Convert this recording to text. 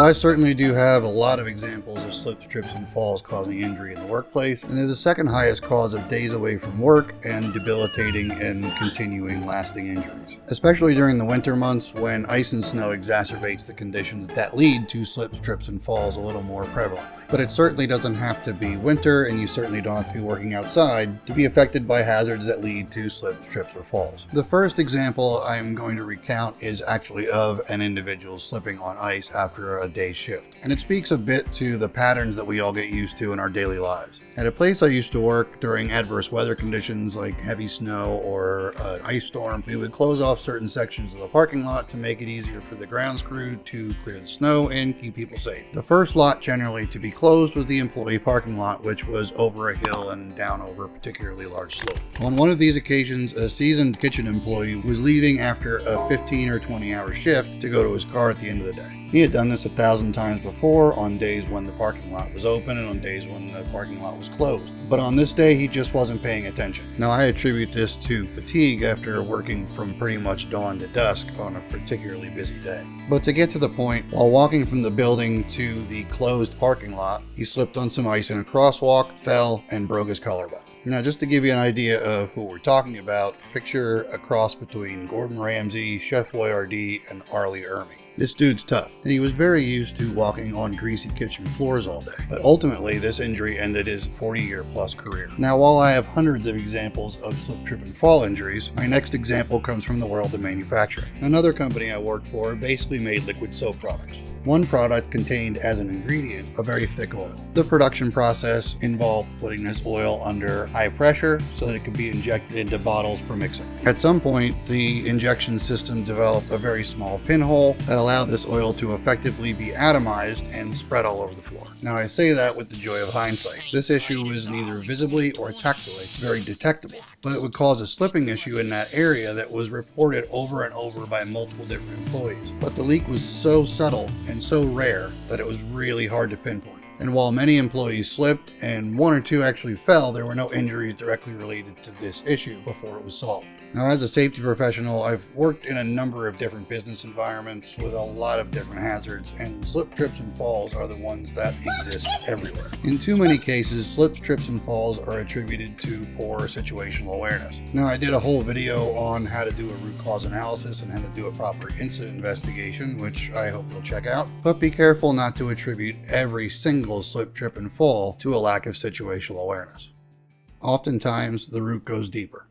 I certainly do have a lot of examples of slips, trips, and falls causing injury in the workplace, and they're the second highest cause of days away from work and debilitating and continuing lasting injuries, especially during the winter months when ice and snow exacerbates the conditions that lead to slips, trips, and falls a little more prevalently. But it certainly doesn't have to be winter, and you certainly don't have to be working outside to be affected by hazards that lead to slips, trips, or falls. The first example I'm going to recount is actually of an individual slipping on ice after a day's shift. And it speaks a bit to the patterns that we all get used to in our daily lives. At a place I used to work during adverse weather conditions like heavy snow or an ice storm, we would close off certain sections of the parking lot to make it easier for the grounds crew to clear the snow and keep people safe. The first lot generally to be closed was the employee parking lot, which was over a hill and down over a particularly large slope. On one of these occasions, a seasoned kitchen employee was leaving after a 15 or 20 hour shift to go to his car at the end of the day. He had done this 1,000 times before on days when the parking lot was open and on days when the parking lot was closed. But on this day, he just wasn't paying attention. Now, I attribute this to fatigue after working from pretty much dawn to dusk on a particularly busy day. But to get to the point, while walking from the building to the closed parking lot, he slipped on some ice in a crosswalk, fell, and broke his collarbone. Now, just to give you an idea of who we're talking about, picture a cross between Gordon Ramsay, Chef Boyardee, and Arlie Ermy. This dude's tough, and he was very used to walking on greasy kitchen floors all day. But ultimately, this injury ended his 40-year-plus career. Now, while I have hundreds of examples of slip, trip, and fall injuries, my next example comes from the world of manufacturing. Another company I worked for basically made liquid soap products. One product contained as an ingredient a very thick oil. The production process involved putting this oil under high pressure so that it could be injected into bottles for mixing. At some point, the injection system developed a very small pinhole that allowed this oil to effectively be atomized and spread all over the floor. Now, I say that with the joy of hindsight. This issue was neither visibly or tactily very detectable, but it would cause a slipping issue in that area that was reported over and over by multiple different employees. But the leak was so subtle and so rare that it was really hard to pinpoint. And while many employees slipped and one or two actually fell, there were no injuries directly related to this issue before it was solved. Now, as a safety professional, I've worked in a number of different business environments with a lot of different hazards, and slip, trips, and falls are the ones that exist everywhere. In too many cases, slips, trips, and falls are attributed to poor situational awareness. Now, I did a whole video on how to do a root cause analysis and how to do a proper incident investigation, which I hope you'll check out. But be careful not to attribute every single slip, trip, and fall to a lack of situational awareness. Oftentimes, the root goes deeper.